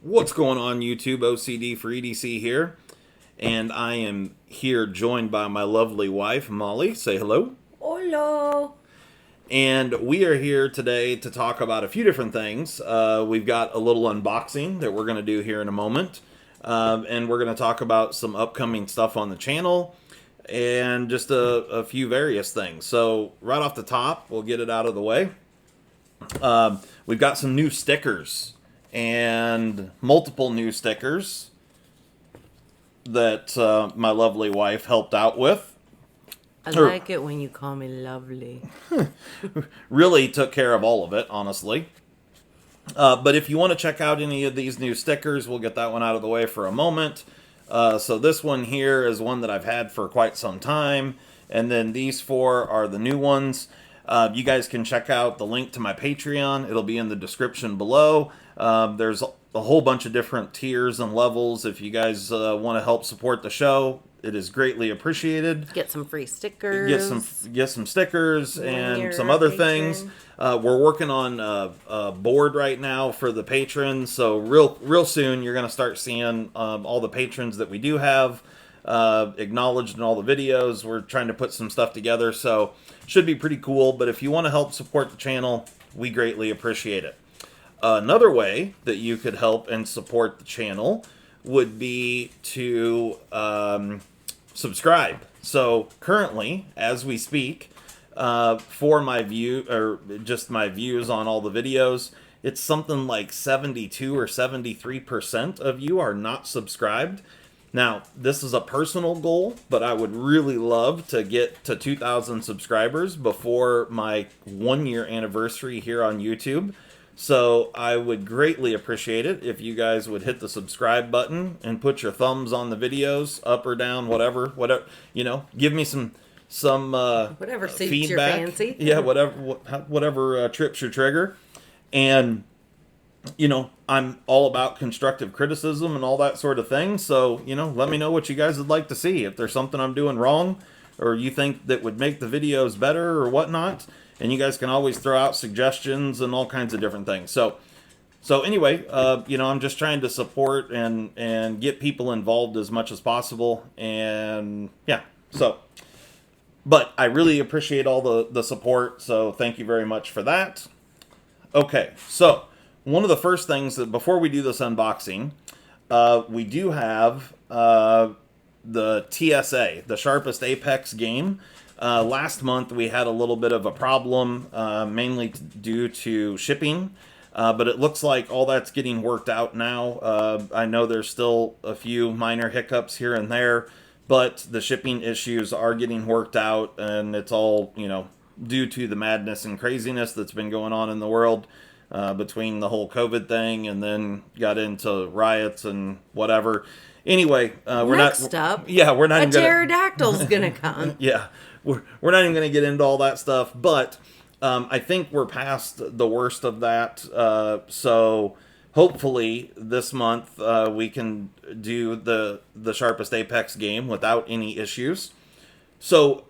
What's going on, YouTube? OCD for EDC here, and I am here joined by my lovely wife, Molly. Say hello. Hola. And we are here today to talk about a few different things. We've got a little unboxing that we're going to do here in a moment, and we're going to talk about some upcoming stuff on the channel and just a few various things. So right off the top, we'll get it out of the way. We've got some new stickers and multiple new stickers that my lovely wife helped out with. I like it when you call me lovely. Really took care of all of it, honestly. But if you want to check out any of these new stickers, we'll get that one out of the way for a moment. So this one here is one that I've had for quite some time. And then these four are the new ones. You guys can check out the link to my Patreon. It'll be in the description below. There's a whole bunch of different tiers and levels. If you guys want to help support the show, it is greatly appreciated. Get some free stickers. Get some stickers and some other things. We're working on a board right now for the patrons. So real soon you're going to start seeing all the patrons that we do have acknowledged in all the videos. We're trying to put some stuff together, so should be pretty cool. But if you want to help support the channel, we greatly appreciate it. Another way that you could help and support the channel would be to subscribe. So currently, as we speak, for my my views on all the videos, it's something like 72 or 73% of you are not subscribed. Now, this is a personal goal, but I would really love to get to 2,000 subscribers before my 1-year anniversary here on YouTube. So I would greatly appreciate it if you guys would hit the subscribe button and put your thumbs on the videos, up or down, whatever, give me some whatever suits feedback. your fancy. Yeah, whatever trips your trigger. And I'm all about constructive criticism and all that sort of thing. So, let me know what you guys would like to see. If there's something I'm doing wrong or you think that would make the videos better or whatnot. And you guys can always throw out suggestions and all kinds of different things. So anyway, I'm just trying to support and get people involved as much as possible. And yeah, but I really appreciate all the support. So thank you very much for that. Okay, so one of the first things that before we do this unboxing, we do have the TSA, the Sharpest Apex game. Last month we had a little bit of a problem, mainly due to shipping, but it looks like all that's getting worked out now. I know there's still a few minor hiccups here and there, but the shipping issues are getting worked out, and it's all, due to the madness and craziness that's been going on in the world between the whole COVID thing and then got into riots and whatever. Anyway, we're not even pterodactyl's gonna come. Yeah, we're not even going to get into all that stuff, but I think we're past the worst of that. So hopefully this month we can do the Sharpest Apex game without any issues. So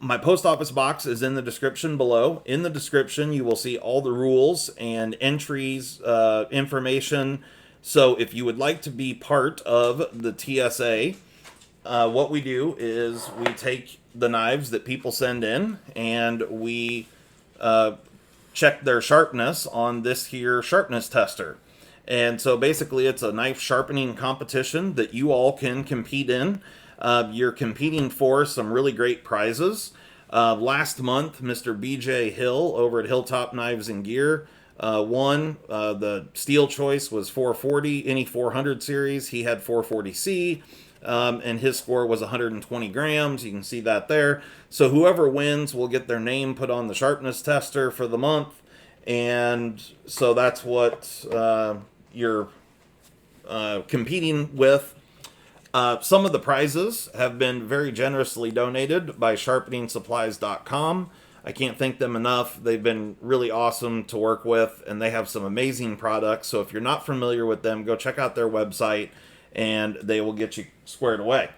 my post office box is in the description below. In the description, you will see all the rules and entries, information. So if you would like to be part of the TSA, what we do is we take the knives that people send in and we check their sharpness on this here sharpness tester. And so basically it's a knife sharpening competition that you all can compete in. You're competing for some really great prizes. Last month, Mr. BJ Hill over at Hilltop Knives and Gear won. The steel choice was 440, any 400 series. He had 440C. And his score was 120 grams. You can see that there. So whoever wins will get their name put on the sharpness tester for the month. And so that's what you're competing with. Some of the prizes have been very generously donated by sharpeningsupplies.com. I can't thank them enough. They've been really awesome to work with, and they have some amazing products. So if you're not familiar with them, go check out their website, and they will get you squared away.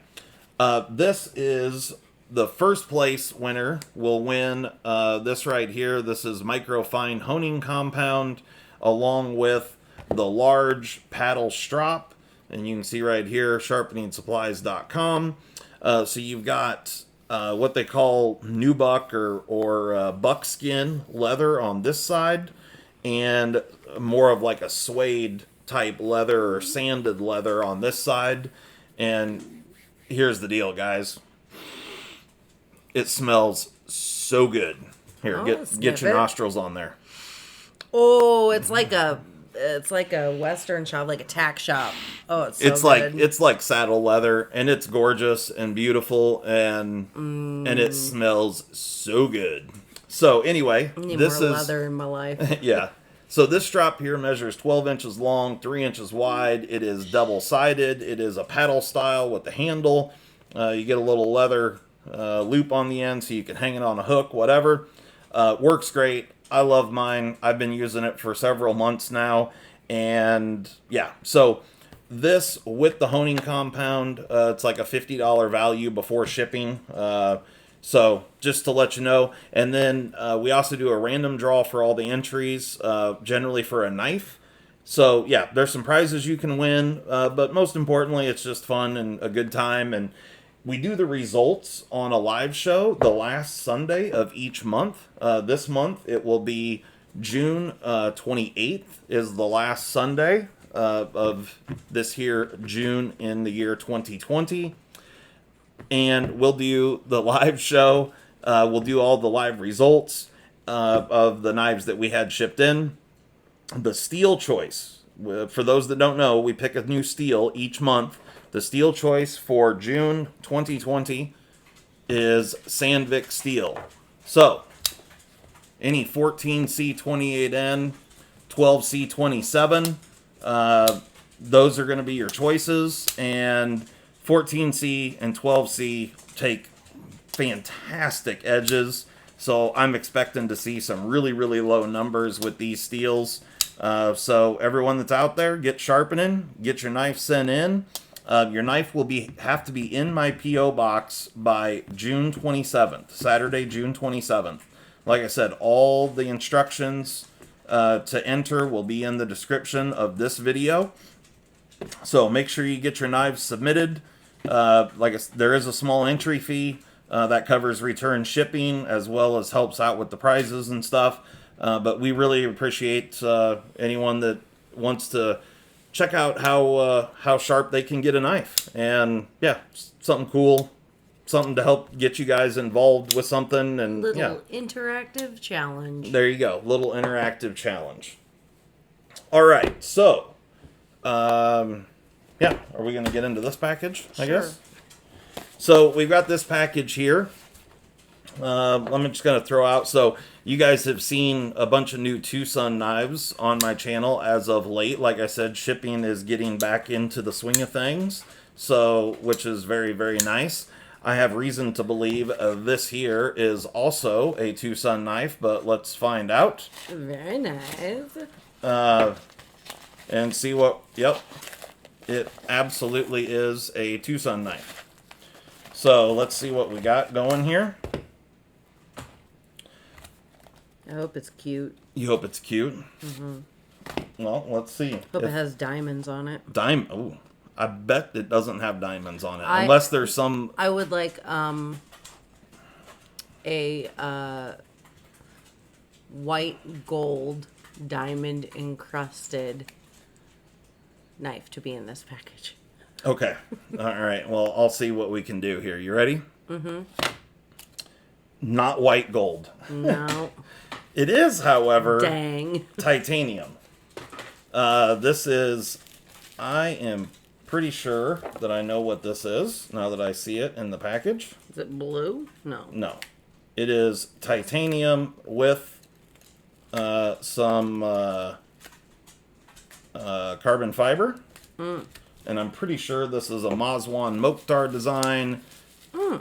This is the first place winner will win this right here. This is Microfine Honing Compound, along with the large paddle strop, and you can see right here, sharpeningsupplies.com. So you've got what they call nubuck or buckskin leather on this side, and more of like a suede type leather or sanded leather on this side. And here's the deal, guys. It smells so good. Here, get your nostrils on there. Oh, it's like a Western shop, like a tack shop. Oh, it's so good. It's like saddle leather, and it's gorgeous and beautiful, and it smells so good. So anyway, I need this more is leather in my life. yeah. So this strap here measures 12 inches long, 3 inches wide. It is double-sided. It is a paddle style with the handle. You get a little leather loop on the end so you can hang it on a hook, whatever. Works great. I love mine. I've been using it for several months now. And yeah, so this with the honing compound, it's like a $50 value before shipping. So just to let you know. And then we also do a random draw for all the entries, generally for a knife. So yeah, there's some prizes you can win, but most importantly, it's just fun and a good time. And we do the results on a live show the last Sunday of each month. This month, it will be June 28th is the last Sunday of this here June in the year 2020. And we'll do the live show. We'll do all the live results of the knives that we had shipped in. The steel choice, for those that don't know, we pick a new steel each month. The steel choice for June 2020 is Sandvik steel. So, any 14C28N, 12C27, those are going to be your choices. And 14C and 12C take fantastic edges. So I'm expecting to see some really, really low numbers with these steels. So everyone that's out there, get sharpening, get your knife sent in. Your knife will have to be in my P.O. box by June 27th, Saturday, June 27th. Like I said, all the instructions to enter will be in the description of this video. So make sure you get your knives submitted. There is a small entry fee that covers return shipping as well as helps out with the prizes and stuff. But we really appreciate anyone that wants to check out how sharp they can get a knife. And yeah, something cool, something to help get you guys involved with something. And little interactive challenge. There you go, little interactive challenge. All right, so yeah, are we going to get into this package? I guess. So we've got this package here. I'm just going to throw out. So you guys have seen a bunch of new Tucson knives on my channel as of late. Like I said, shipping is getting back into the swing of things, so which is very, very nice. I have reason to believe this here is also a Tucson knife, but let's find out. Very nice. And see what, yep, it absolutely is a Tucson knife. So let's see what we got going here. I hope it's cute. You hope it's cute? Mm-hmm. Well, let's see. Hope it has diamonds on it. Oh, I bet it doesn't have diamonds on it. Unless there's some... I would like a white gold diamond encrusted knife to be in this package. Okay. All right. Well, I'll see what we can do here. You ready? Mm-hmm. Not white gold. No. It is, however, dang, titanium. This is, I am pretty sure that I know what this is now that I see it in the package. Is it blue? No. No. It is titanium with some carbon fiber. And I'm pretty sure this is a Mazwan Mokhtar design.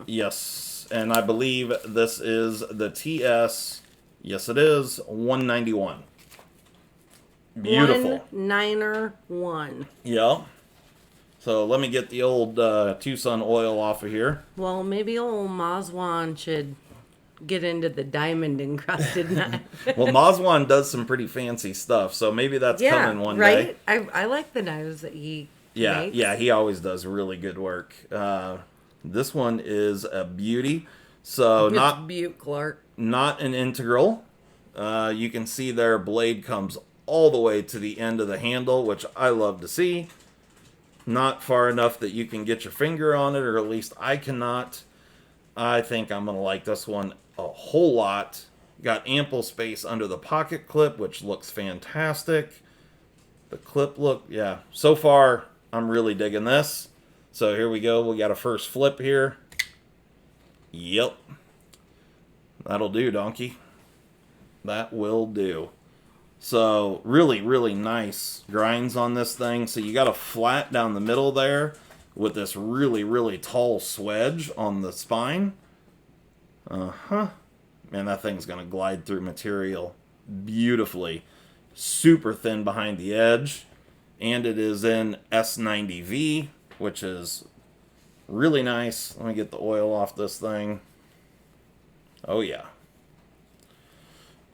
Yes. And I believe this is the TS, yes it is, 191. Beautiful. 191. Yeah. So let me get the old Tucson oil off of here. Well, maybe old Mazwan should get into the diamond encrusted knife. Well, Mazwan does some pretty fancy stuff, so maybe that's coming one day. I like the knives that he makes. Yeah, he always does really good work. This one is a beauty. So It's not Butte Clark. not an integral. You can see their blade comes all the way to the end of the handle, which I love to see. Not far enough that you can get your finger on it, or at least I cannot. I think I'm going to like this one a whole lot. Got ample space under the pocket clip, which looks fantastic. The clip look, yeah. So far, I'm really digging this. So here we go. We got a first flip here. Yep. That'll do, donkey. That will do. So really, really nice grinds on this thing. So you got a flat down the middle there with this really, really tall swedge on the spine. Man, that thing's going to glide through material beautifully. Super thin behind the edge. And it is in S90V, which is really nice. Let me get the oil off this thing. Oh, yeah.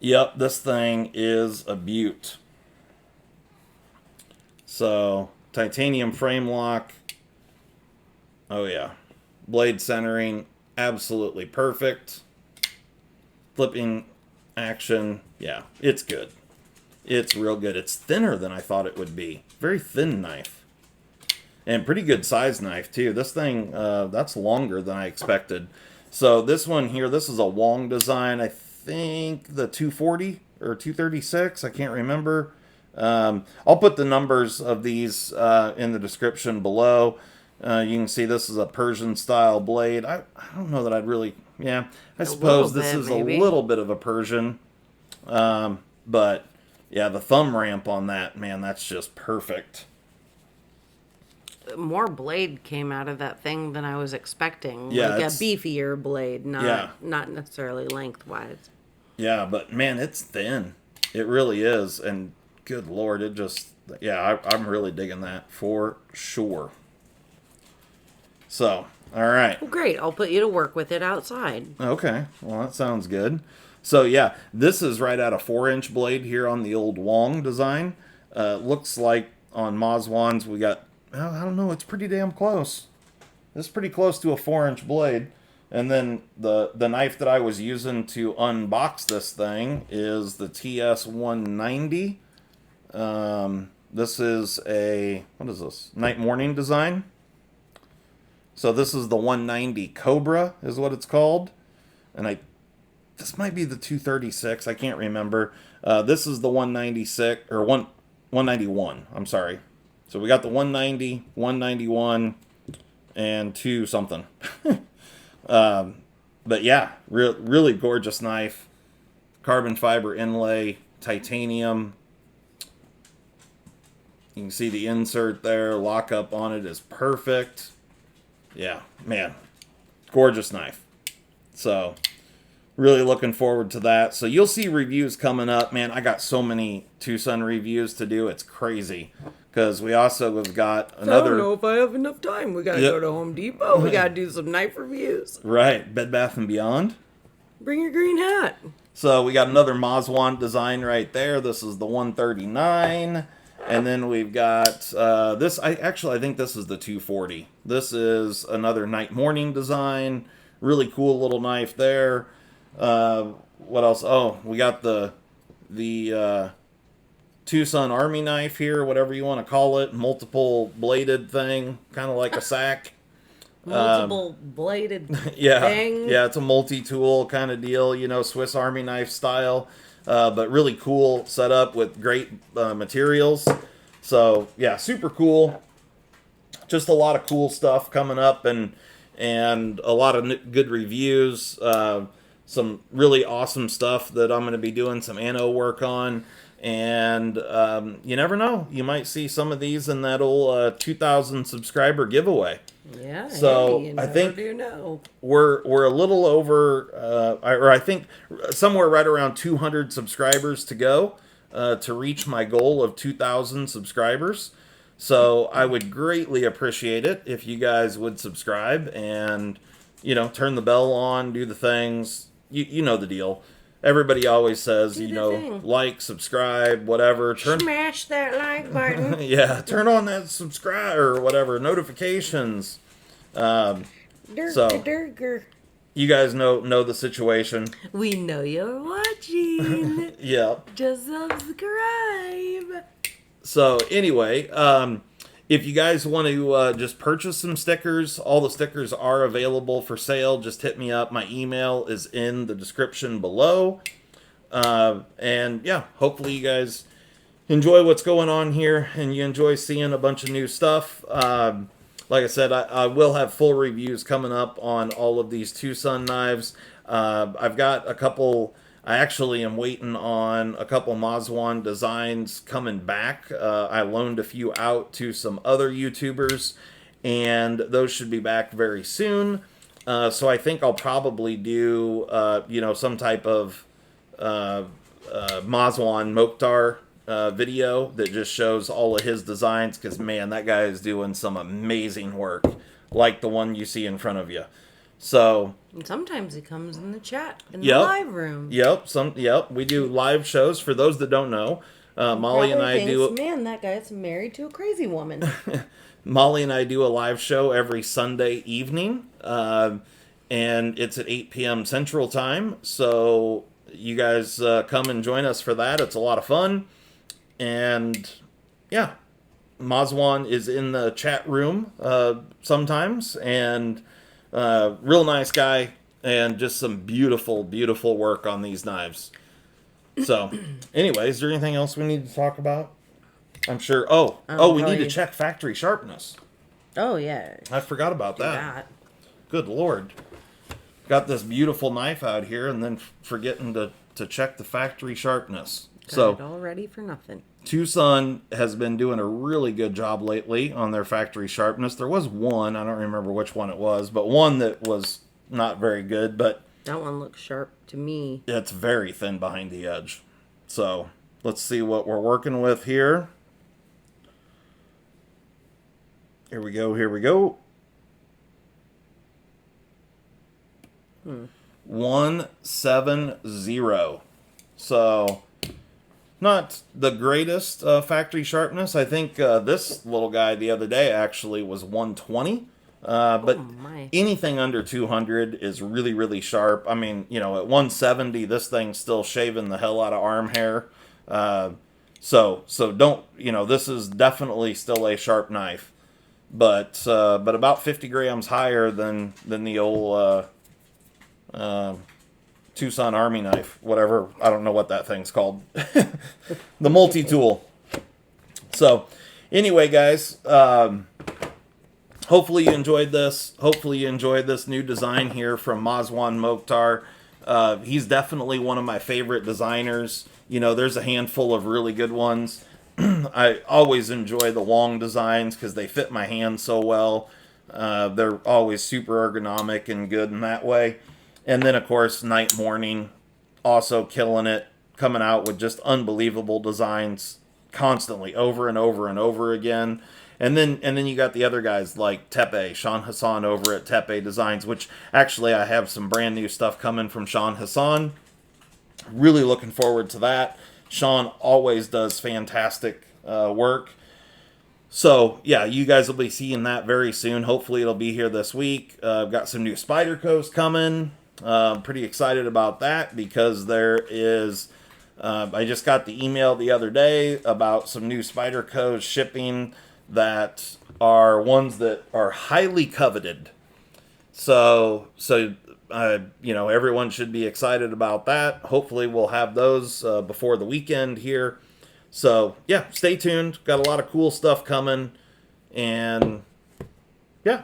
Yep, this thing is a beaut. So, titanium frame lock. Oh, yeah. Blade centering, absolutely perfect. Flipping action, yeah, it's good. It's real good. It's thinner than I thought it would be. Very thin knife. And pretty good size knife, too. This thing, that's longer than I expected. So this one here, this is a Wong design. I think the 240 or 236. I can't remember. I'll put the numbers of these in the description below. You can see this is a Persian style blade. I don't know that I'd really... Yeah, I suppose this is maybe a little bit of a Persian. But... yeah, the thumb ramp on that, man, that's just perfect. More blade came out of that thing than I was expecting. Yeah, like a beefier blade, not necessarily lengthwise. Yeah, but man, it's thin. It really is. And good Lord, it just... yeah, I'm really digging that for sure. So, all right. Well, great. I'll put you to work with it outside. Okay, well, that sounds good. So yeah, this is right at a 4-inch blade here on the old Wong design. Looks like on Mazwan's we got, well, I don't know, it's pretty damn close. It's pretty close to a 4-inch blade. And then the knife that I was using to unbox this thing is the TS 190. This is a, what is this? Night morning design. So this is the 190 Cobra is what it's called. And this might be the 236. I can't remember. This is the 196 or 191. I'm sorry. So we got the 190, 191, and 2 something. But yeah, really gorgeous knife. Carbon fiber inlay, titanium. You can see the insert there. Lockup on it is perfect. Yeah, man, gorgeous knife. So... really looking forward to that. So you'll see reviews coming up. Man, I got so many Tucson reviews to do. It's crazy. Because we also have got another... I don't know if I have enough time. We got to go to Home Depot. We got to do some knife reviews. Right. Bed Bath & Beyond. Bring your green hat. So we got another Mazwan design right there. This is the 139. And then we've got this. I think this is the 240. This is another night morning design. Really cool little knife there. What else? Oh, we got the Tucson Army knife here, whatever you want to call it. Multiple bladed thing, kind of like a sack. Multiple bladed thing. Yeah, it's a multi-tool kind of deal, you know, Swiss Army knife style. But really cool setup with great materials. So, yeah, super cool. Just a lot of cool stuff coming up and a lot of good reviews. Some really awesome stuff that I'm going to be doing some anno work on. And you never know. You might see some of these in that old 2,000 subscriber giveaway. Yeah, so hey, I think do know. we're a little over, or I think somewhere right around 200 subscribers to go to reach my goal of 2,000 subscribers. So I would greatly appreciate it if you guys would subscribe and, you know, turn the bell on, do the things. you know the deal. Everybody always says, Do you the know, thing. like, subscribe, whatever. Smash that like button. Yeah, turn on that subscribe or whatever notifications. So Durker. you guys know the situation. We know you're watching. Yeah. Just subscribe. So anyway, if you guys want to just purchase some stickers, all the stickers are available for sale. Just hit me up. My email is in the description below. And yeah, hopefully you guys enjoy what's going on here and you enjoy seeing a bunch of new stuff. Like I said, I will have full reviews coming up on all of these Tucson knives. I've got a couple. I actually am waiting on a couple Mazwan designs coming back. I loaned a few out to some other YouTubers, and those should be back very soon. So I think I'll probably do, some type of Mazwan Mokhtar video that just shows all of his designs, because, man, that guy is doing some amazing work, like the one you see in front of you. So... And sometimes he comes in the chat in Yep. the live room. Yep. We do live shows. For those that don't know, Molly and I do. Man, that guy's married to a crazy woman. Molly and I do a live show every Sunday evening, and it's at 8 p.m. Central Time. So you guys come and join us for that. It's a lot of fun, and yeah, Mazwan is in the chat room sometimes, and. Real nice guy, and just some beautiful, beautiful work on these knives. So, anyway, is there anything else we need to talk about? I'm sure. We need to check factory sharpness. Oh, yeah. I forgot about Do that. Good Lord. Got this beautiful knife out here, and then forgetting to check the factory sharpness. Got it all ready for nothing. Tucson has been doing a really good job lately on their factory sharpness. There was one, I don't remember which one it was, but one that was not very good, but... That one looks sharp to me. It's very thin behind the edge. So, let's see what we're working with here. Here we go. 170. So... Not the greatest factory sharpness. I think this little guy the other day actually was 120. But anything under 200 is really, really sharp. I mean, at 170, this thing's still shaving the hell out of arm hair. So don't, this is definitely still a sharp knife. But about 50 grams higher than the old Tucson Army knife, whatever. I don't know what that thing's called. The multi-tool. So, anyway, guys, hopefully you enjoyed this. Hopefully you enjoyed this new design here from Mazwan Mokhtar. He's definitely one of my favorite designers. There's a handful of really good ones. I always enjoy the long designs because they fit my hand so well. They're always super ergonomic and good in that way. And then, of course, Night Morning, also killing it, coming out with just unbelievable designs constantly, over and over and over again. And then you got the other guys like Tepe, Sean Hassan over at Tepe Designs, which actually I have some brand new stuff coming from Sean Hassan. Really looking forward to that. Sean always does fantastic work. So, yeah, you guys will be seeing that very soon. Hopefully it'll be here this week. I've got some new Spydercos coming. Pretty excited about that because there is... I just got the email the other day about some new Spydercos shipping that are ones that are highly coveted. So everyone should be excited about that. Hopefully we'll have those before the weekend here. So, yeah, stay tuned. Got a lot of cool stuff coming. And, yeah,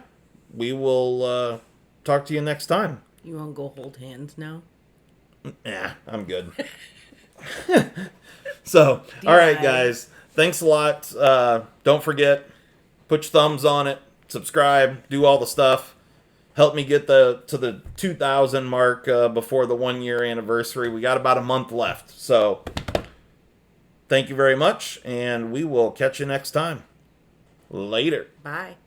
we will talk to you next time. You want to go hold hands now? Yeah, I'm good. So, all right, guys. Thanks a lot. Don't forget, put your thumbs on it. Subscribe. Do all the stuff. Help me get to the 2,000 mark before the 1 year anniversary. We got about a month left. So, thank you very much, and we will catch you next time. Later. Bye.